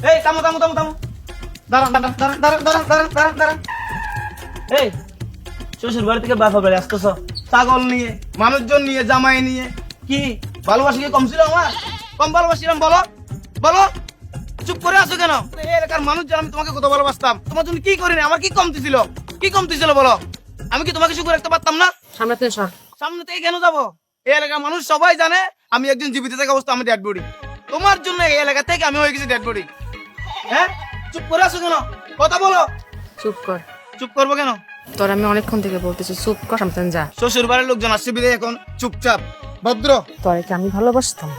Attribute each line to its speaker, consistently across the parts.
Speaker 1: এই থামো থামো থামো থামো, দাঁড়ান দাঁড়ান দাঁড়ান দাঁড়ান দাঁড়ান দাঁড়ান দাঁড়ান দাঁড়ান। এই শ্বশুর বাড়ি থেকে বাপা বাড়ি আসতেছ ছাগল নিয়ে, মানুষজন নিয়ে, জামাই নিয়ে, কি ভালোবাসি কি কম ছিল আমার? কম ভালোবাসিলাম বলো বলো? চুপ করে আছো কেন? এই এলাকার মানুষ জান আমি তোমাকে কত ভালোবাসতাম, তোমার জন্য কি করিনি, আমার কি কমতি ছিল? কি কমতি ছিল বলো? আমি কি তোমাকে সুখে রাখতে পারতাম না?
Speaker 2: সামনে থেকে সর।
Speaker 1: সামনে থেকে কেন যাবো? এই এলাকার মানুষ সবাই জানে আমি একজন জীবিত থাকা অবস্থা আমি ডেড বডি। তোমার জন্য এই এলাকা থেকে আমি হয়ে গেছি ডেড বডি। হ্যাঁ, চুপ করে আছো কেন? কথা বলো।
Speaker 2: চুপ কর।
Speaker 1: চুপ করবো কেন?
Speaker 2: তোর আমি অনেকক্ষণ থেকে বলতেছি চুপ কর, সামনে থেকে যা।
Speaker 1: শ্বশুর বাড়ির লোকজন আসছে বিদায় এখন চুপচাপ ভদ্র।
Speaker 2: তোরে কি আমি ভালোবাসতাম?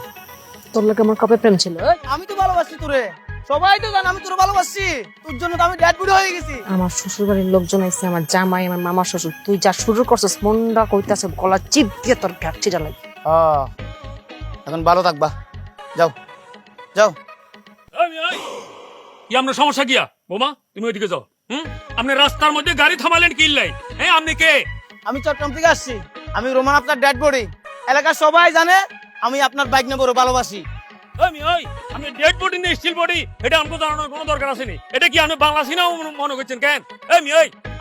Speaker 2: তোর লোকে আমার কবে প্রেম ছিল?
Speaker 1: আমি তো ভালোবাসি তোরে, সবাই তো জানে আমি তোরে ভালোবাসি, তোর জন্য তো আমি ডেড বডি হয়ে গেছি।
Speaker 2: আমার শ্বশুর বাড়ির লোকজন আইছে, আমার জামাই, আমার মামার শ্বশুর। তুই যা শুরু করছিস মনটা কইতাছে গলা চিপ দিয়ে তোর ঘাট ছিড়া লাগে।
Speaker 1: এখন ভালো থাকবা, যাও যাও।
Speaker 3: কি আপনার সমস্যা কিয়া বোমা? তুমি ওইদিকে যাও। আপনি রাস্তার মধ্যে গাড়ি থামালেন কিল্লাই? হ্যাঁ, আপনি কে?
Speaker 1: আমি চট্টগ্রাম থেকে আসছি, আমি রোমান আপনার ডেড বডি। এলাকার সবাই জানে আমি আপনার বাইক নিয়ে বড় ভালোবাসি।
Speaker 3: আপনি ডেড বডি না স্টিল বডি এটা আমাকে জানানোর কোনো দরকার আছে নি। এটা কি আপনি বাংলা সিনেমা মনে করছেন কেন?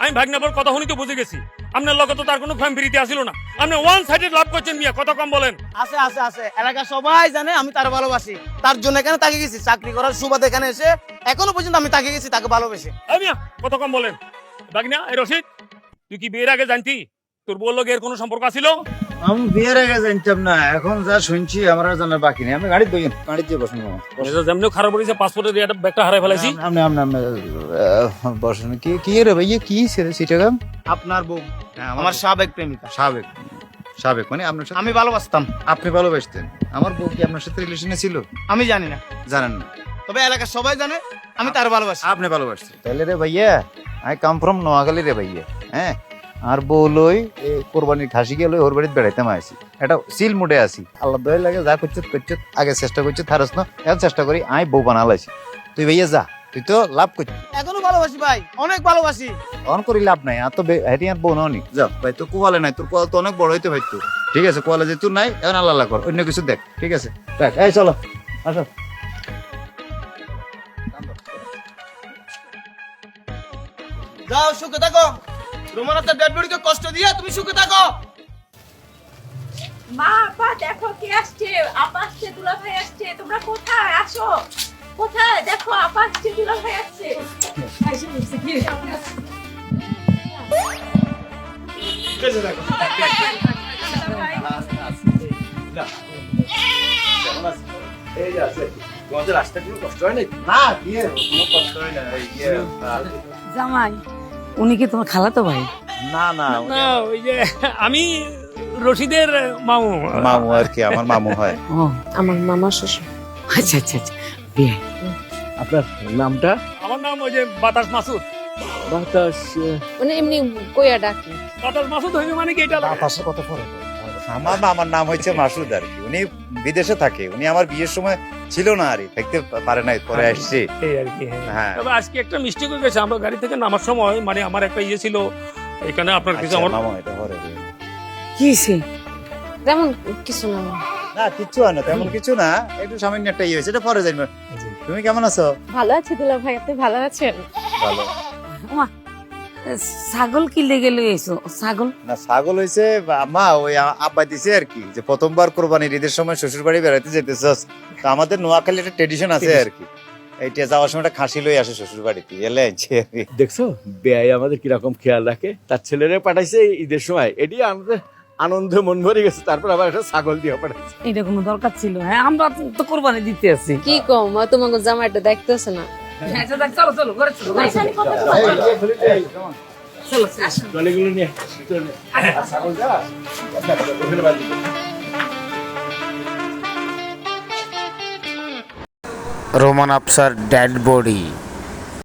Speaker 3: আমি ভাগনাবর কথা শুনি তো বুঝে গেছি আপনার লগে তো তার কোনো ফ্যামিলিতে আসিল না। আপনি ওয়ান সাইডেড লাভ করছেন মিয়া, কথা কম বলেন।
Speaker 1: আছে আছে আছে, এলাকার সবাই জানে আমি তার ভালোবাসি, তার জন্য এখানে তাকে গেছি চাকরি করার সুবাদে এখানে এসে এখনো পর্যন্ত আমি তাকে গেছি তাকে ভালোবেসে।
Speaker 3: মিয়া কথা কম বলেন। ভাগনা এই রশিদ, তুই কি বিয়ের আগে জানতি তোর বউর লগে এর কোনো সম্পর্ক আছিল?
Speaker 4: আমি বিয়ের আগে জানতাম না, এখন যা শুনছি আমার আর জানার বাকি নেই। আমি গাড়িতে বইন, গাড়িতে বসুন।
Speaker 3: যেমনি খারাপ হয়েছে পাসপোর্টের ব্যাগটা হারাই ফেলাইছি।
Speaker 4: বসুন। কি কি রে ভাইয়া, কি সেটা কাম?
Speaker 1: আপনার বউ আমার সাবেক প্রেমিকা।
Speaker 4: সাবেক? সাবেক মানে আপনার সাথে
Speaker 1: আমি ভালোবাসতাম।
Speaker 4: আপনি ভালোবাসতেন? আমার বউ কি আপনার সাথে রিলেশনে ছিল?
Speaker 1: আমি জানি না,
Speaker 4: জানেন না,
Speaker 1: তবে এলাকার সবাই জানে আমি তার ভালোবাসি।
Speaker 4: আপনি ভালোবাসতেন? তাহলে রে ভাইয়া, আই কাম ফ্রম নোয়াখালী রে ভাইয়া। হ্যাঁ, আর বউ লই কোরবানির খাসি গেলে ওর বাড়িতে বেড়াইতে আসি, এটা সিল মুডে আসি। আল্লাহ দয় লাগে, যা করছে করছে, আগে চেষ্টা করছে থারস না, এখন চেষ্টা করি আই বউ বানালাইছি। তুই ভাইয়া যা, তুই তো লাভ করছিস।
Speaker 1: এখনো ভালোবাসি ভাই, অনেক ভালোবাসি।
Speaker 4: অন করি লাভ নাই, আর তো হেঁটি আর বউ ননি। যা ভাই, তোর কোয়ালে নাই, তোর কোয়াল তো অনেক বড় হইতে ভাই। তো ঠিক আছে, কোয়ালে যে তুই নাই, এখন আল্লাহ কর, অন্য কিছু দেখ। ঠিক আছে, দেখ। এই চলো, আসো।
Speaker 1: যাও, সুখে থাকো। রোমান আপনার ডেড বডিকে কষ্ট দিয়ে তুমি সুখে থাকো।
Speaker 5: মা, আপা দেখো কে আসছে। আপা আসছে, দুলা ভাই আসছে। তোমরা কোথায়? আসো। কোথায়? দেখো আপা আসছে, দুলা ভাই আসছে।
Speaker 2: জামাই, উনি কি তোমার খালাতো ভাই?
Speaker 4: না না,
Speaker 3: না, ওই যে আমি রশিদের মামু।
Speaker 4: মামু আর কি, আমার মামু হয়।
Speaker 2: ও, আমার মামার শ্বশুর। আচ্ছা আচ্ছা আচ্ছা, বিয়ে।
Speaker 6: আপনার নামটা?
Speaker 3: আমার নাম ওই যে বাতাস মাসুদ।
Speaker 6: বাতাস?
Speaker 2: মানে এমনি কইয়া ডাকি।
Speaker 3: বাতাস মাসুদ হইবে মানে কি এটা?
Speaker 4: বাতাসে কত ফরক। আমার মামার নাম হচ্ছে মাসুদ আর কি। উনি বিদেশে থাকে, উনি আমার বিয়ের সময় ছিল না, আর থাকতে পারে নাই, পরে আসছে।
Speaker 3: এই আর কি।
Speaker 4: হ্যাঁ,
Speaker 3: তবে আজকে একটা মিস্টেক হয়ে গেছে। আমরা গাড়ি থেকে নামার সময় মানে আমার একটা ইয়ে ছিল এখানে, আপনার কিছু
Speaker 4: আচ্ছা,
Speaker 3: আমার
Speaker 4: মামা এটা হরে।
Speaker 2: কি হইছে? তেমন কিছু না।
Speaker 4: না, কিচ্ছু হয় না, তেমন কিছু না, একটু সামান্য একটা ইয়ে হয়েছে, এটা পরে জানবে। তুমি কেমন আছো?
Speaker 2: ভালো আছি দুলা ভাই, আপনি ভালো আছেন?
Speaker 4: ভালো।
Speaker 2: ছাগল কি লেগে লইছো? ছাগল
Speaker 4: না, ছাগল হয়েছে মা, ওই আব্বা দিছে আর কি, যে প্রথমবার কোরবানির ঈদের সময় শ্বশুর বাড়ি বেড়াতে যেতেছস, তো আমাদের নোয়াখালী একটা ট্রেডিশন আছে আর কি, এইটা যাওয়ার সময় একটা খাসি লই আসে শ্বশুর বাড়িতে, এলে আনছে আর কি।
Speaker 6: দেখছো বেয়াই আমাদের কিরকম খেয়াল রাখে, তার ছেলেরে পাঠাইছে ঈদের সময়, এটি আমাদের আনন্দে মন ভরে গেছে। তারপর আবার একটা ছাগল দিয়ে পাঠাইছে।
Speaker 2: এটা কোনো দরকার ছিল? হ্যাঁ, আমরা তো কোরবানি দিতে আছি।
Speaker 7: কি কম তোমাকে জামাইটা দেখতেছে না।
Speaker 2: চলো চলো ঘরে চলো।
Speaker 6: ট্রলিগুলো নিয়ে
Speaker 8: রোমান আফসার ডেড বডি।